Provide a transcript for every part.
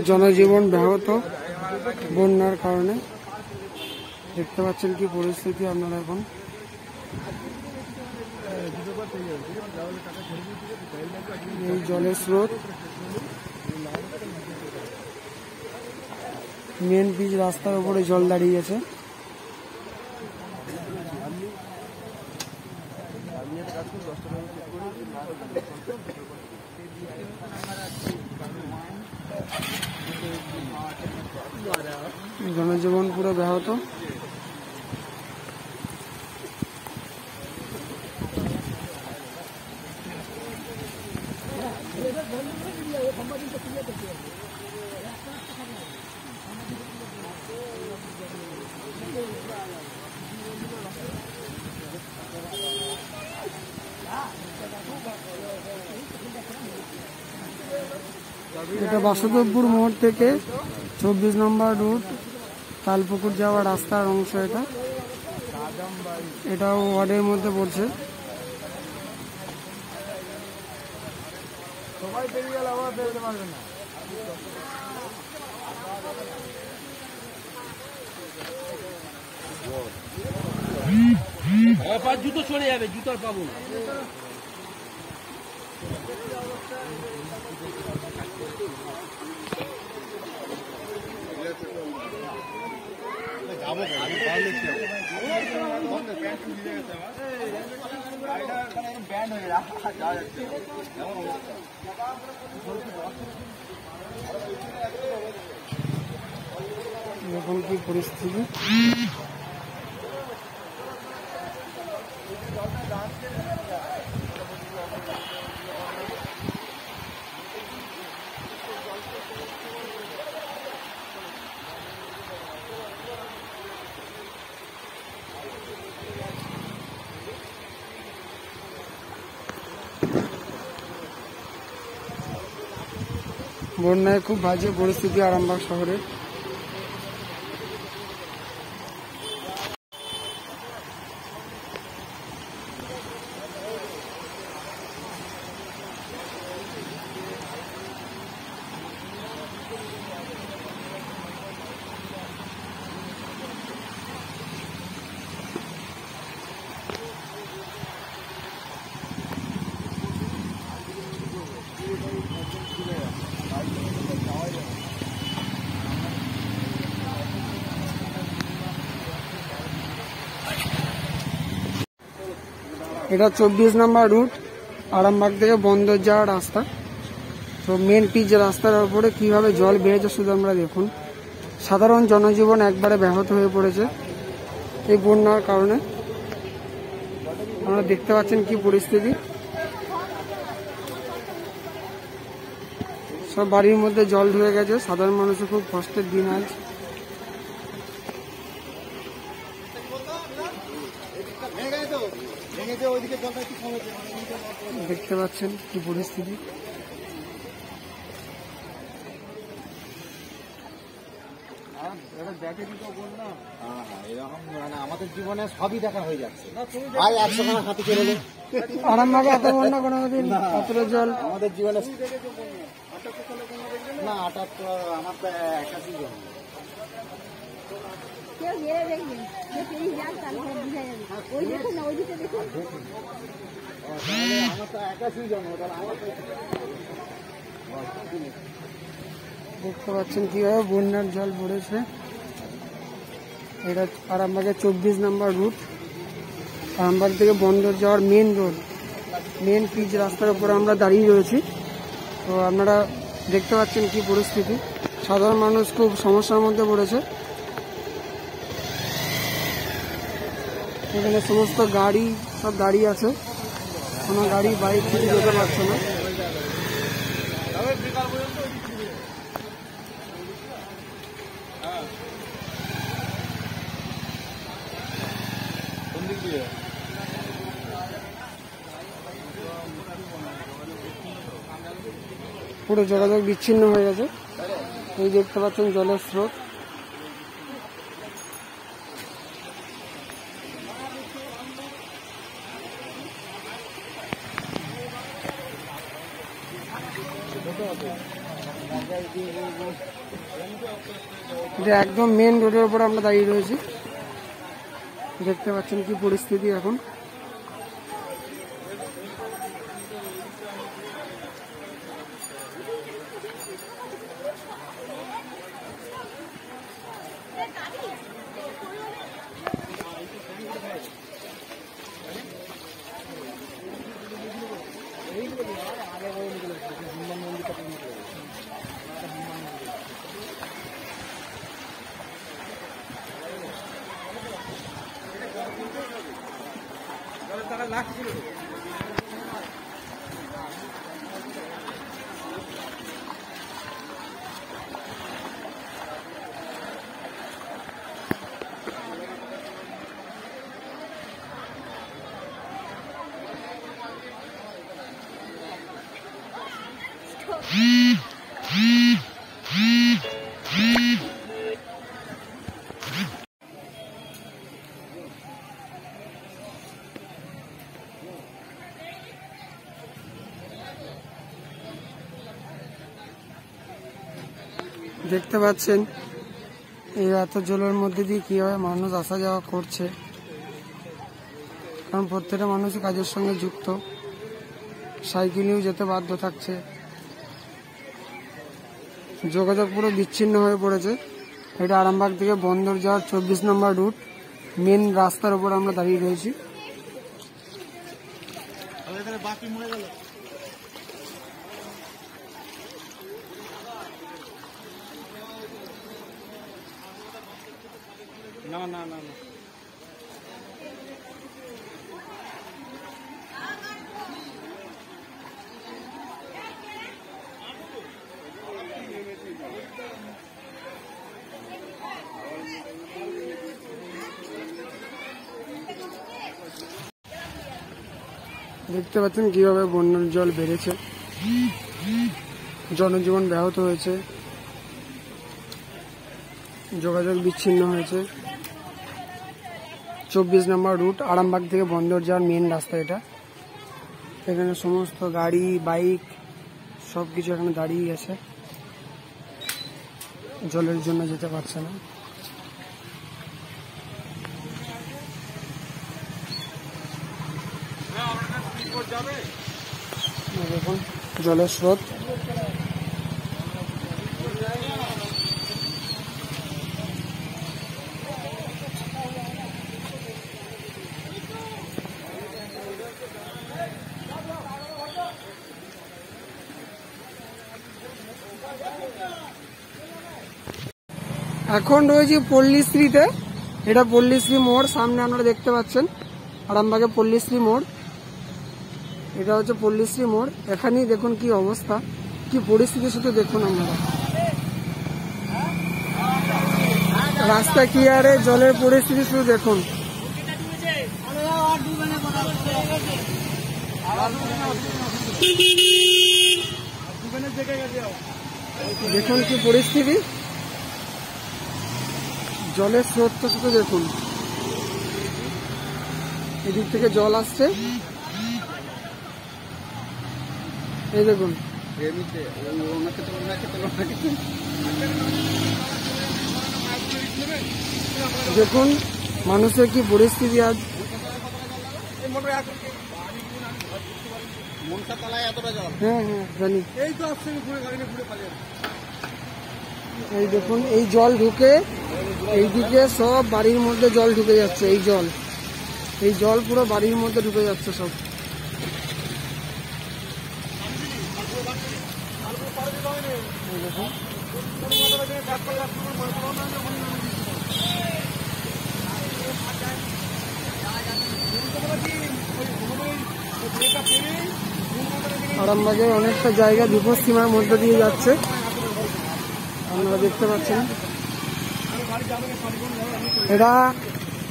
জনজীবন ব্যাহত বন্যার কারণে। দেখতে পাচ্ছেন কি পরিস্থিতি আপনারা এখন। এই জলের স্রোত মেন পিচ রাস্তার উপরে জল দাঁড়িয়েছে। জনজীবন পুরো ব্যাহত। এটা বাসুদেবপুর মোড় থেকে 24 নম্বর রুট তালপুকুর যাওয়া রাস্তার অংশ। এটাও ওয়ার্ডের মধ্যে পড়ছে। জুতো চলে যাবে, জুতো আর পাবো না। এখন কি পরিস্থিতি? বন্যায় খুব বাজে পরিস্থিতি আরামবাগ শহরে। এটা 24 নম্বর রুট আরামবাগ থেকে বন্দর যাওয়ার রাস্তা। তো মেন পিচ রাস্তার উপরে কিভাবে জল বেড়েছে শুধু আমরা দেখুন। সাধারণ জনজীবন একবারে ব্যাহত হয়ে পড়েছে এই বন্যার কারণে। আপনারা দেখতে পাচ্ছেন কি পরিস্থিতি। সব বাড়ির মধ্যে জল ঢুকে গেছে। সাধারণ মানুষের খুব কষ্টের দিন আজ। দেখতে পাচ্ছেন কি পরিস্থিতি। আমাদের জীবনে সবই দেখা হয়ে যাচ্ছে। ভাই 100 টাকা হাতে চলে গেল। আরামবাগে এত বন্যা কোনোদিন এত জল আমাদের জীবনে না। আটার তো আমার তো 81 জন। দেখতে পাচ্ছেন কিভাবে বন্যার জল পড়েছে। এটা আরামবাগের 24 নম্বর রুট আরামবাগ থেকে বন্দর যাওয়ার মেন রোড, মেন পিচ রাস্তার উপরে আমরা দাঁড়িয়ে রয়েছি। তো আপনারা দেখতে পাচ্ছেন কি পরিস্থিতি। সাধারণ মানুষ খুব সমস্যার মধ্যে পড়েছে। এখানে সমস্ত গাড়ি সব দাঁড়িয়ে আছে। কোনো গাড়ি বাইক থেকে যেতে পারছে না। পুরো যোগাযোগ বিচ্ছিন্ন হয়ে গেছে। এই দেখতে পাচ্ছেন জলের স্রোত। এটা একদম মেন রোডের উপর আমরা দাঁড়িয়ে রয়েছি। দেখতে পাচ্ছেন কি পরিস্থিতি এখন। দেখতে পাচ্ছেন এই এত জলের মধ্যে দিয়ে কিভাবে মানুষ আসা যাওয়া করছে, কারণ প্রত্যেকটা মানুষই কাজের সঙ্গে যুক্ত, সাইকেলেও যেতে বাধ্য থাকছে। যোগাযোগ পুরো বিচ্ছিন্ন হয়ে পড়েছে। এটা আরামবাগ থেকে বন্দর যাওয়ার 24 নম্বর রুট, মেন রাস্তার উপর আমরা দাঁড়িয়ে রয়েছি। না না না না দেখতে পাচ্ছেন কিভাবে বন্যার জল বেড়েছে, জনজীবন ব্যাহত হয়েছে, যোগাযোগ বিচ্ছিন্ন হয়েছে। 24 নম্বর রুট আরামবাগ থেকে বন্দর যাওয়ার মেন রাস্তা এটা। এখানে সমস্ত গাড়ি বাইক সবকিছু এখানে দাঁড়িয়ে গেছে, জলের জন্য যেতে পারছে না। দেখুন জলের স্রোত। এখন রয়েছি পল্লীশ্রীতে। এটা পল্লীশ্রী মোড়, সামনে আপনারা দেখতে পাচ্ছেন আরামবাগে পল্লীশ্রী মোড়। এটা হচ্ছে পল্লীশ্রী মোড়। এখানেই দেখুন কি অবস্থা, কি পরিস্থিতি, শুধু দেখুন আপনারা। রাস্তা ক্লিয়ারে, জলের পরিস্থিতি শুধু দেখুন। দেখুন কি পরিস্থিতি, জলের স্রোতটা শুধু দেখুন। এদিক থেকে জল আসছে, এই দেখুন। দেখুন মানুষের কি পরিস্থিতি আজ। হ্যাঁ হ্যাঁ জানি। এই দেখুন এই জল ঢুকে এইদিকে সব বাড়ির মধ্যে জল ঢুকে যাচ্ছে। এই জল পুরো বাড়ির মধ্যে ঢুকে যাচ্ছে সব। আরামবাগের অনেকটা জায়গা বিপদ সীমার মধ্যে দিয়ে যাচ্ছে, আপনারা দেখতে পাচ্ছেন। এটা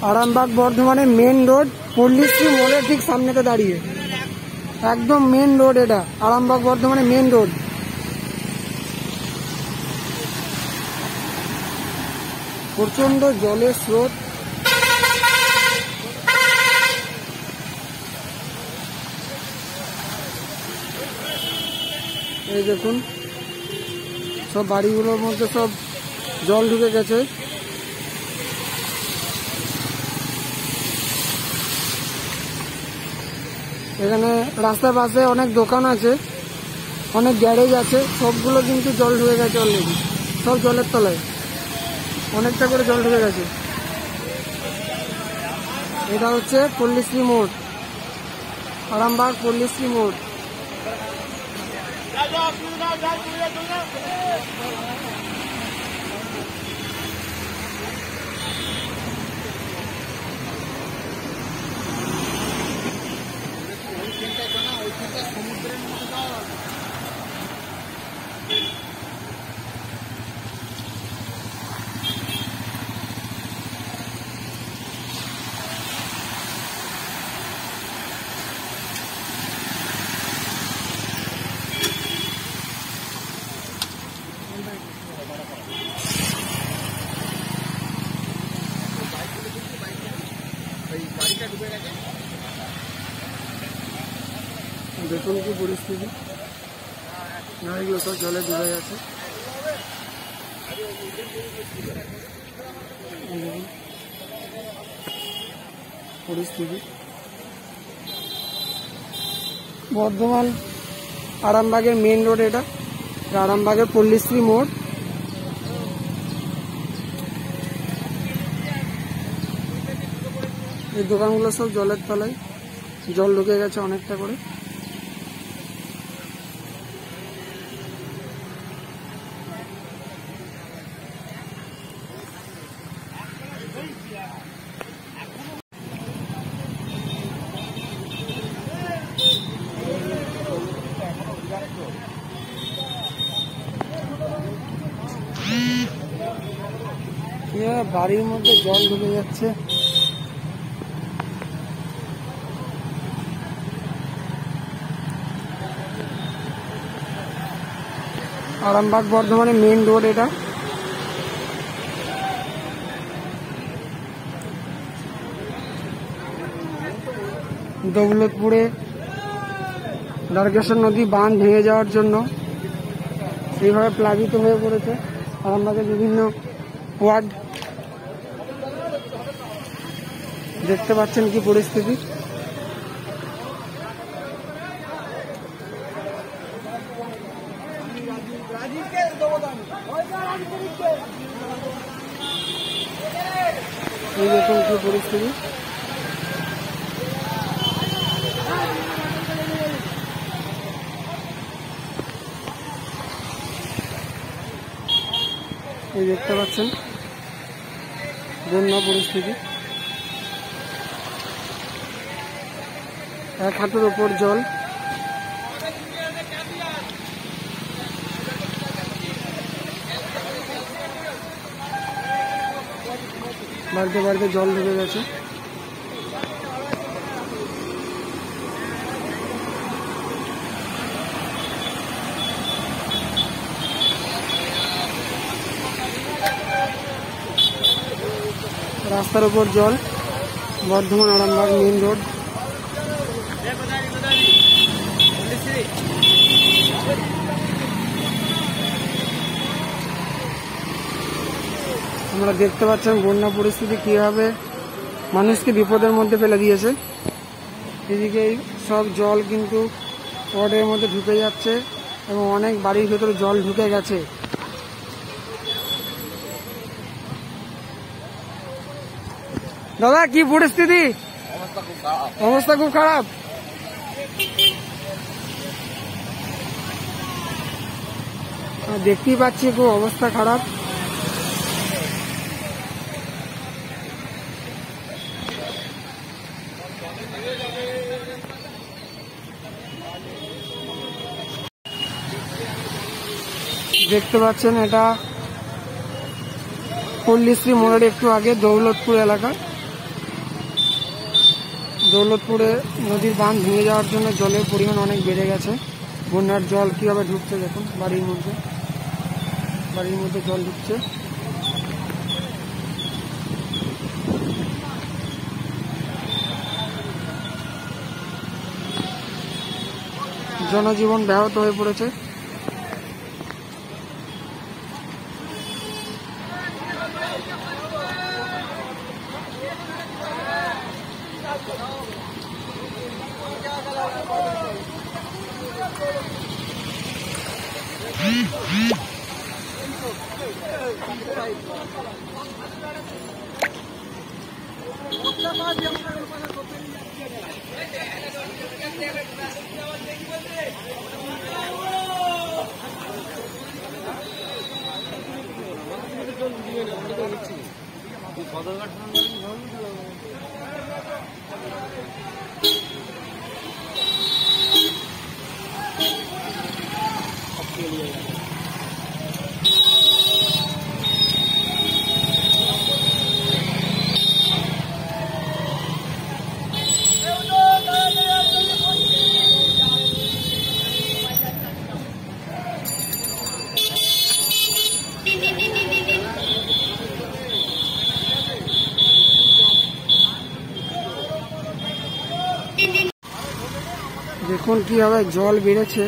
আরামবাগ বর্ধমানের মেন রোড, পল্লীশ্রী মোড়ের ঠিক সামনেতে দাঁড়িয়ে, একদম মেন রোড। এটা আরামবাগ বর্ধমানের মেন রোড। প্রচন্ড জলের স্রোত। এই দেখুন সব বাড়িগুলোর মধ্যে সব জল ঢুকে গেছে। এখানে রাস্তার পাশে অনেক দোকান আছে, অনেক গ্যারেজ আছে, সবগুলো কিন্তু জল ঢুকে গেছে অলরেডি, সব জলের তলায় অনেকটা করে জল ঢুকে গেছে। এটা হচ্ছে পল্লীশ্রী মোড়, আরামবাগ পল্লীশ্রী মোড়। দেখুন কি পরিস্থিতি, গাড়িগুলো সব জলে ডুবে গেছে। পরিস্থিতি বর্ধমান আরামবাগের মেন রোড, এটা আরামবাগের পল্লীশ্রী মোড়। এই দোকানগুলো সব জলের তলায়, জল ঢুকে গেছে অনেকটা করে। বাড়ির মধ্যে জল ঢুকে যাচ্ছে। আরামবাগ বর্ধমানের মেন রোড এটা। দৌলতপুরে দ্বারকেশ্বর নদী বাঁধ ভেঙে যাওয়ার জন্য এইভাবে প্লাবিত হয়ে পড়েছে আরামবাগের বিভিন্ন ওয়ার্ড। দেখতে পাচ্ছেন কি পরিস্থিতি। এই দেখুন কি পরিস্থিতি। এই দেখতে পাচ্ছেন বন্যা পরিস্থিতি, এক হাঁটুর ওপর জল। বাড়িতে বাড়িতে জল ঢুকে গেছে। রাস্তার উপর জল, বর্ধমান আরামবাগ মেন রোড। আমরা দেখতে পাচ্ছেন বন্যা পরিস্থিতি কিভাবে মানুষকে বিপদের মধ্যে ফেলে দিয়েছে। এদিকে সব জল কিন্তু ওয়ার্ডের মধ্যে ঢুকে যাচ্ছে এবং অনেক বাড়ির ভেতরে জল ঢুকে গেছে। দাদা কি পরিস্থিতি? অবস্থা খুব খারাপ। দেখতেই পাচ্ছি খুব অবস্থা খারাপ। দেখতে পাচ্ছেন এটা পল্লীশ্রী মোড়ের একটু আগে দৌলতপুর এলাকা। দৌলতপুরে নদীর বাঁধ ভেঙে যাওয়ার জন্য জলের পরিমাণ অনেক বেড়ে গেছে। বন্যার জল কিভাবে ঢুকছে দেখুন, বাড়ির মধ্যে জল ঢুকছে। জনজীবন ব্যাহত হয়ে পড়েছে। দেখুন কিভাবে জল বেড়েছে।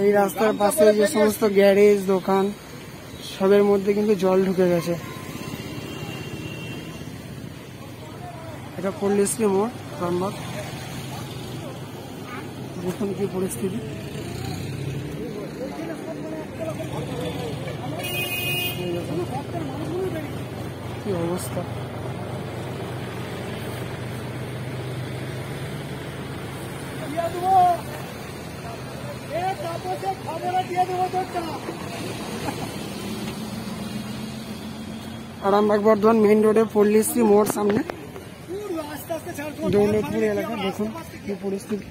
এই রাস্তার পাশে যে সমস্ত গ্যারেজ দোকান সবের মধ্যে কিন্তু জল ঢুকে গেছে। এটা পল্লীশ্রী মোড় আরামবাগ। দেখুন কি পরিস্থিতি। কি অবস্থা। আরামবাগ বর্ধমান মেইন রোডে পল্লীশ্রী মোড় সামনে দৌলতপুর এলাকা। দেখুন কি পরিস্থিতি।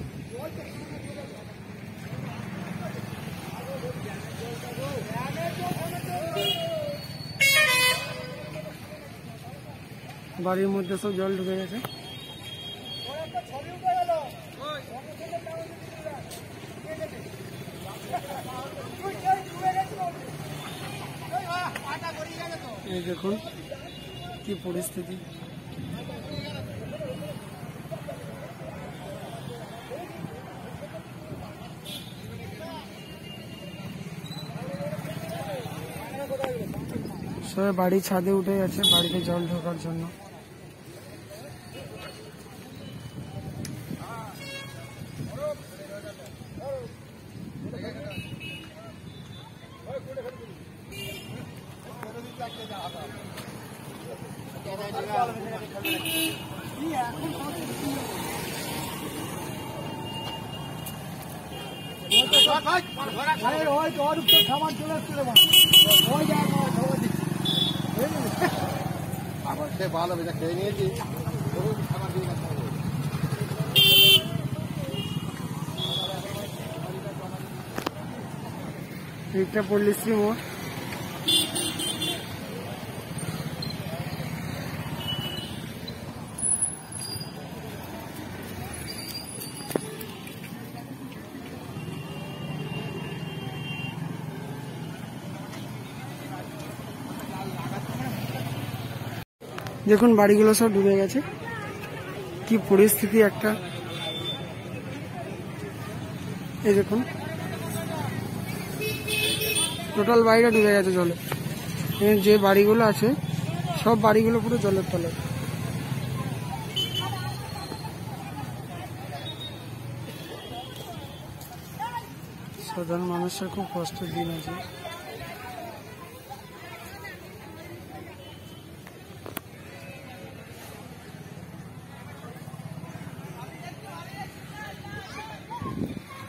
বাড়ির মধ্যে সব জল ঢুকে গেছে। এই দেখুন কি পরিস্থিতি। সবাই বাড়ি ছাদে উঠে গেছে বাড়িতে জল ঢোকার জন্য। ভালো খেয়ে নিয়েছি। এইটা পল্লীশ্রী মোড়। দেখুন বাড়িগুলো সব ডুবে গেছে। কি পরিস্থিতি একটা। এই দেখুন টোটাল বাড়িটা ডুবে গেছে জলে। যে বাড়িগুলো আছে সব বাড়িগুলো পুরো জলের তলে। সাধারণ মানুষের খুব কষ্টের দিন আছে।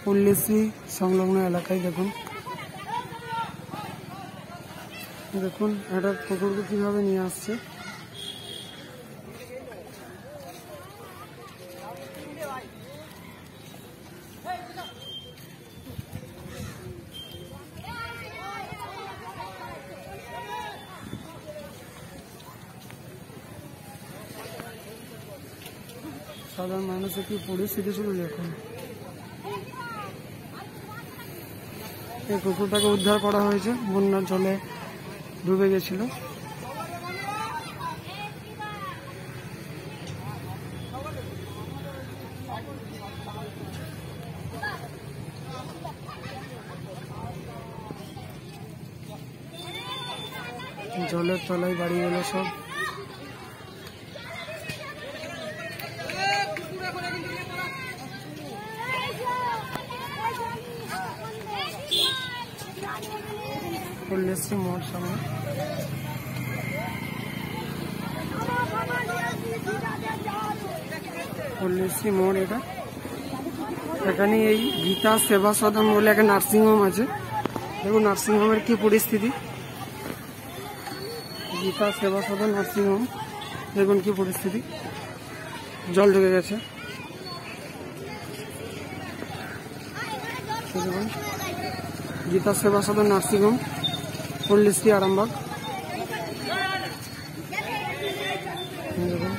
পল্লীশ্রী সংলগ্ন এলাকায় দেখুন দেখুন একটা কুকুরকে কিভাবে নিয়ে আসছে। সাধারণ মানুষের কি পরিস্থিতি শুধু দেখুন। এই কুকুরটাকে উদ্ধার করা হয়েছে, বন্যার জলে ডুবে গেছিল। জলের তলায় বাড়িগুলো সব। পল্লীশ্রী পল্লীশ্রী মোড় সামনে। পল্লীশ্রী মোড় এটা। এখানে এই গীতা সেবা সদন বলে একটা নার্সিংহোম আছে। দেখুন নার্সিংহোমের কি পরিস্থিতি। গীতা সেবা সদন নার্সিংহোম, দেখুন কি পরিস্থিতি, জল ঢুকে গেছে। দেখুন গীতা সেবা সদন নার্সিংহোম, পল্লীশ্রী, আরামবাগ। দেখুন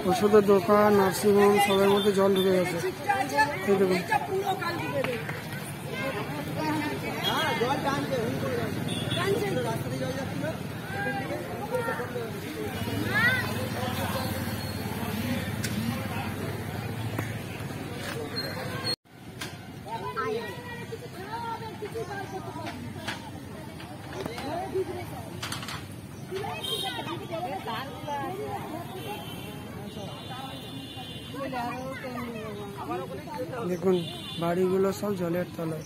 ওষুধের দোকান, নার্সিংহোম সবের মধ্যে জল ঢুকে গেছে। এই দেখুন দেখুন বাড়িগুলো সব জলের তলায়,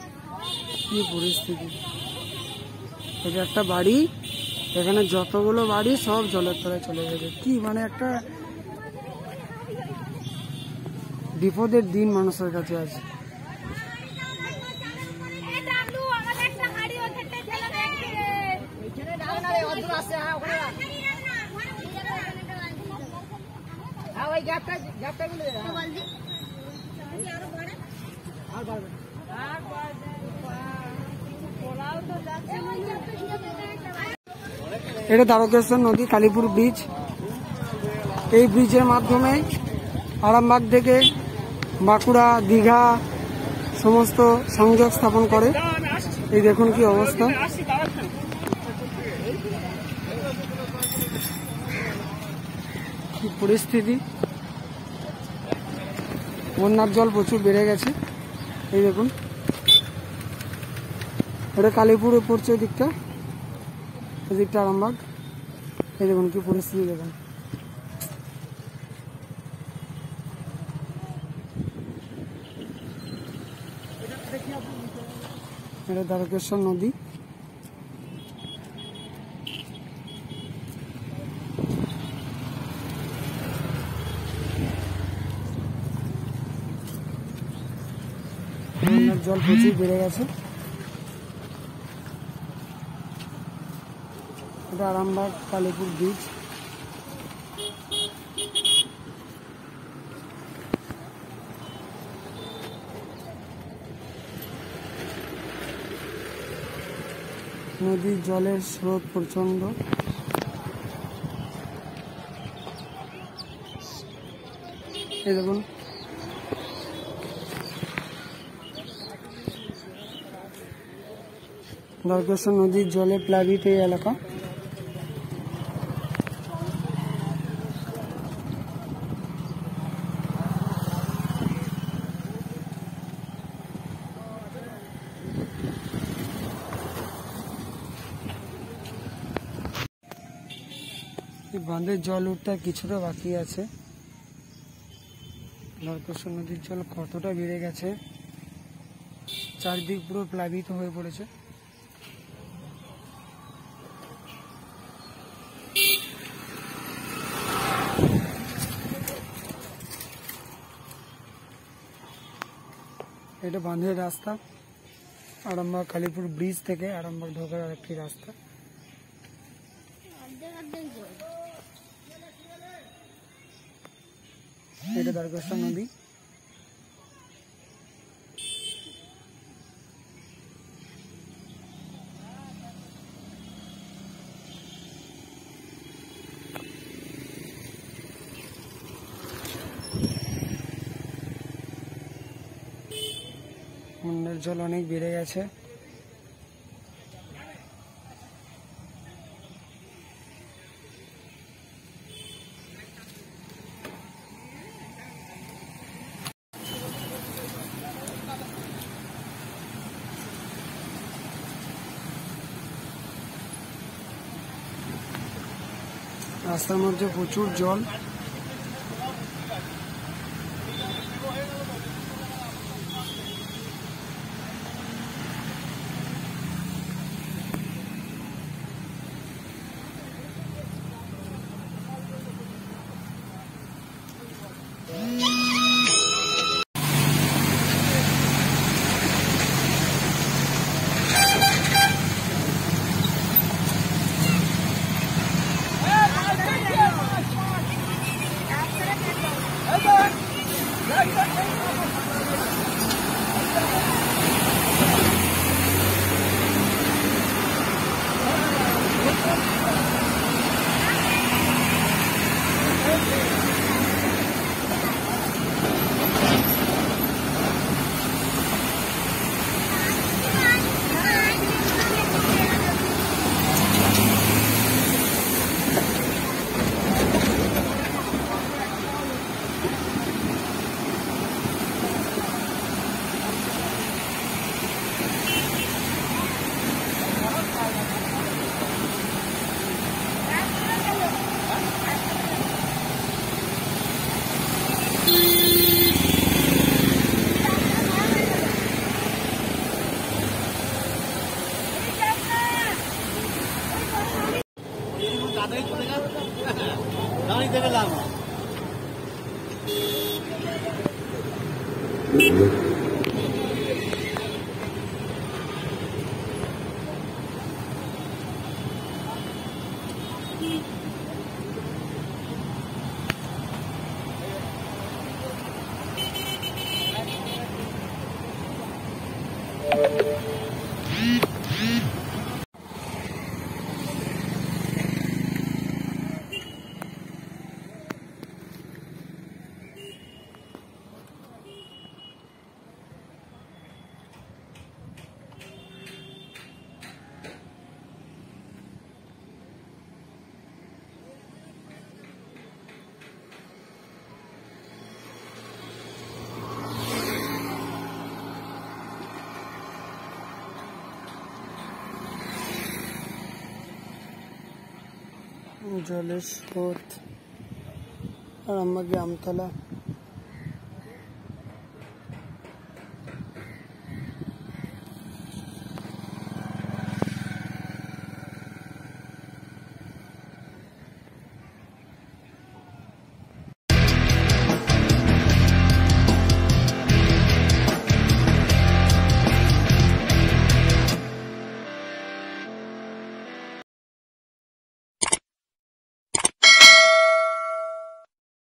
কি পরিস্থিতি। এটা একটা বাড়ি, এখানে যতগুলো বাড়ি সব জলের তলায় চলে গেছে। কি মানে একটা বিপদের দিন মানুষের কাছে আছে। এটা দ্বারকেশ্বর নদী, কালীপুর ব্রিজ। এই ব্রিজের মাধ্যমে আরামবাগ থেকে বাঁকুড়া, দীঘা সমস্ত সংযোগ স্থাপন করে। এই দেখুন কি অবস্থা। কি পরিস্থিতি, বন্যার জল প্রচুর বেড়ে গেছে। এই দেখুন এটা কালীপুরে পড়ছে, এদিকটা এদিকটা আরামবাগ। এই দেখুন কি পরিস্থিতি, দেখুন এটা দ্বারকেশ্বর নদী। বন্যার জল প্রচুর বেড়ে গেছে। এটা আরামবাগ কালীপুর ব্রিজ। নদীর জলের স্রোত প্রচন্ড। এই দেখুন দ্বারকেশ্বর নদীর জলে প্লাবিত এই এলাকা। বাঁধের জল উঠতে কিছুটা বাকি আছে। দ্বারকেশ্বর নদীর জল কতটা বেড়ে গেছে, চারদিক পুরো প্লাবিত হয়ে পড়েছে। এটা বাঁধের রাস্তা, আরামবাগ কালীপুর ব্রিজ থেকে আরামবাগ ঢোকার আরেকটি রাস্তা। এটা দ্বারকেশ্বর নদী। বন্যার জল অনেক বেড়ে গেছে। রাস্তার মধ্যে প্রচুর জল। জলের স্রোত আরামবাগ আমতলা।